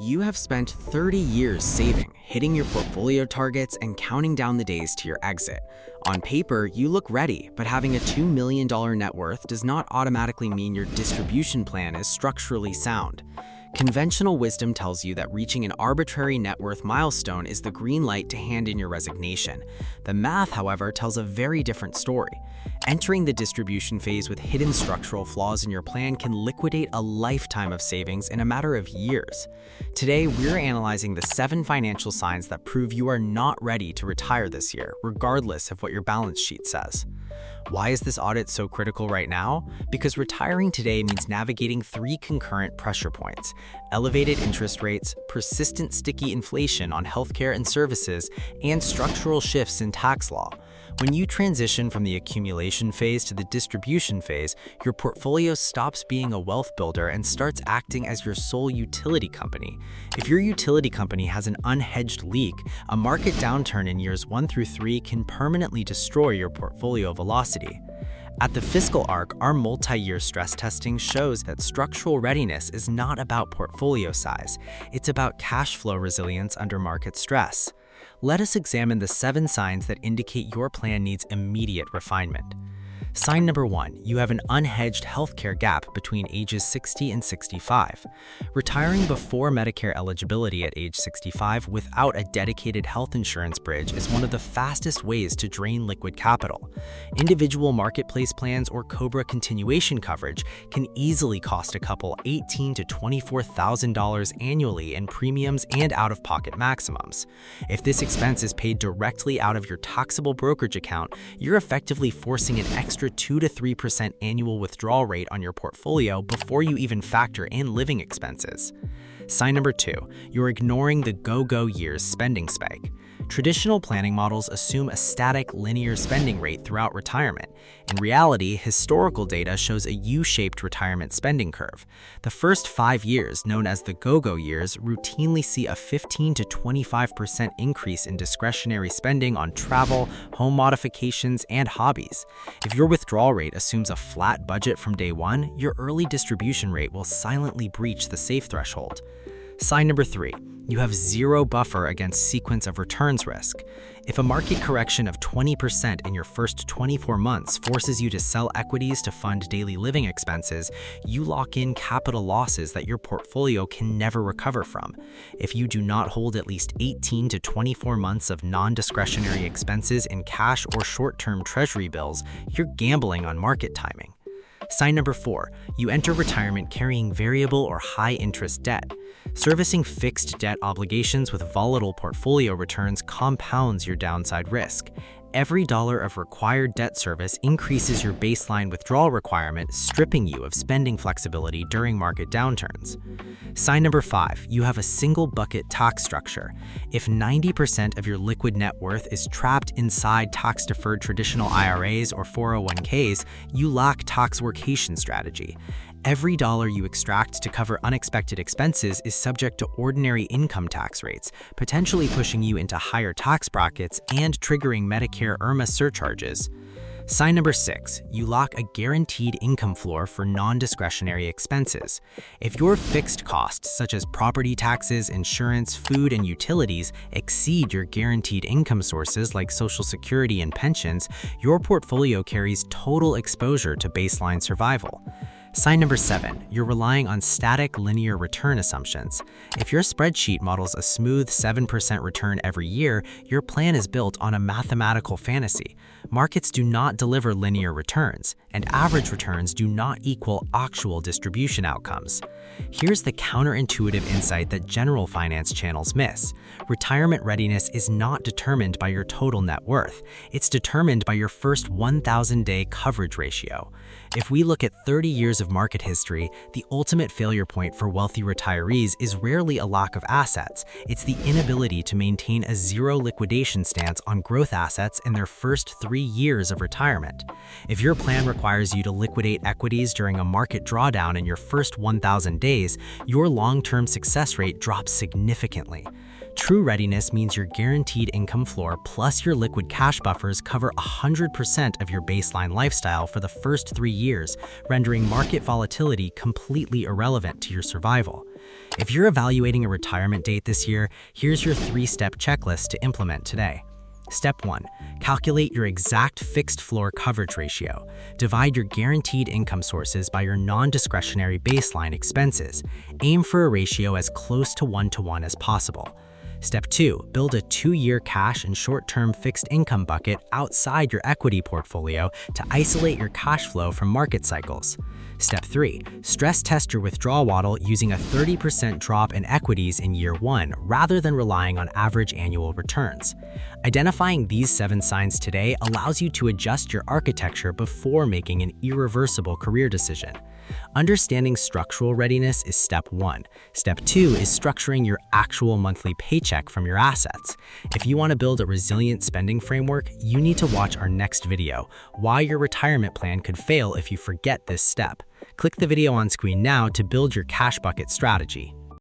You have spent 30 years saving, hitting your portfolio targets, and counting down the days to your exit. On paper, you look ready, but having a $2 million net worth does not automatically mean your distribution plan is structurally sound. Conventional wisdom tells you that reaching an arbitrary net worth milestone is the green light to hand in your resignation. The math, however, tells a very different story. Entering the distribution phase with hidden structural flaws in your plan can liquidate a lifetime of savings in a matter of years. Today, we're analyzing the 7 financial signs that prove you are not ready to retire this year, regardless of what your balance sheet says. Why is this audit so critical right now? Because retiring today means navigating 3 concurrent pressure points: elevated interest rates, persistent sticky inflation on healthcare and services, and structural shifts in tax law. When you transition from the accumulation phase to the distribution phase, your portfolio stops being a wealth builder and starts acting as your sole utility company. If your utility company has an unhedged leak, a market downturn in years 1 through 3 can permanently destroy your portfolio velocity. At the fiscal arc, our multi-year stress testing shows that structural readiness is not about portfolio size. It's about cash flow resilience under market stress. Let us examine the 7 signs that indicate your plan needs immediate refinement. Sign number 1, you have an unhedged healthcare gap between ages 60 and 65. Retiring before Medicare eligibility at age 65 without a dedicated health insurance bridge is one of the fastest ways to drain liquid capital. Individual marketplace plans or COBRA continuation coverage can easily cost a couple $18,000 to $24,000 annually in premiums and out-of-pocket maximums. If this expense is paid directly out of your taxable brokerage account, you're effectively forcing an extra 2 to 3% annual withdrawal rate on your portfolio before you even factor in living expenses. Sign number 2, you're ignoring the go-go years spending spike. Traditional planning models assume a static, linear spending rate throughout retirement. In reality, historical data shows a U-shaped retirement spending curve. The first 5 years, known as the go-go years, routinely see a 15 to 25% increase in discretionary spending on travel, home modifications, and hobbies. If your withdrawal rate assumes a flat budget from day 1, your early distribution rate will silently breach the safe threshold. Sign number 3, you have zero buffer against sequence of returns risk. If a market correction of 20% in your first 24 months forces you to sell equities to fund daily living expenses, you lock in capital losses that your portfolio can never recover from. If you do not hold at least 18 to 24 months of non-discretionary expenses in cash or short-term treasury bills, you're gambling on market timing. Sign number 4, you enter retirement carrying variable or high-interest debt. Servicing fixed debt obligations with volatile portfolio returns compounds your downside risk. Every dollar of required debt service increases your baseline withdrawal requirement, stripping you of spending flexibility during market downturns. Sign number 5, you have a single bucket tax structure. If 90% of your liquid net worth is trapped inside tax-deferred traditional IRAs or 401ks, you lack tax workation strategy. Every dollar you extract to cover unexpected expenses is subject to ordinary income tax rates, potentially pushing you into higher tax brackets and triggering Medicare IRMA surcharges. Sign number 6, you lock a guaranteed income floor for non-discretionary expenses. If your fixed costs, such as property taxes, insurance, food, and utilities, exceed your guaranteed income sources like Social Security and pensions, your portfolio carries total exposure to baseline survival. Sign number 7, you're relying on static linear return assumptions. If your spreadsheet models a smooth 7% return every year, your plan is built on a mathematical fantasy. Markets do not deliver linear returns, and average returns do not equal actual distribution outcomes. Here's the counterintuitive insight that general finance channels miss. Retirement readiness is not determined by your total net worth. It's determined by your first 1,000-day coverage ratio. If we look at 30 years of market history, the ultimate failure point for wealthy retirees is rarely a lack of assets. It's the inability to maintain a zero liquidation stance on growth assets in their first 3 years of retirement. If your plan requires you to liquidate equities during a market drawdown in your first 1,000 days, your long-term success rate drops significantly. True readiness means your guaranteed income floor plus your liquid cash buffers cover 100% of your baseline lifestyle for the first 3 years, rendering market volatility completely irrelevant to your survival. If you're evaluating a retirement date this year, here's your 3-step checklist to implement today. Step 1. Calculate your exact fixed floor coverage ratio. Divide your guaranteed income sources by your non-discretionary baseline expenses. Aim for a ratio as close to 1-to-1 as possible. Step 2. Build a 2-year cash and short-term fixed income bucket outside your equity portfolio to isolate your cash flow from market cycles. Step 3. Stress test your withdrawal model using a 30% drop in equities in year 1 rather than relying on average annual returns. Identifying these 7 signs today allows you to adjust your architecture before making an irreversible career decision. Understanding structural readiness is step 1. Step 2 is structuring your actual monthly paycheck from your assets. If you want to build a resilient spending framework, you need to watch our next video, Why Your Retirement Plan Could Fail If You Forget This Step. Click the video on screen now to build your cash bucket strategy.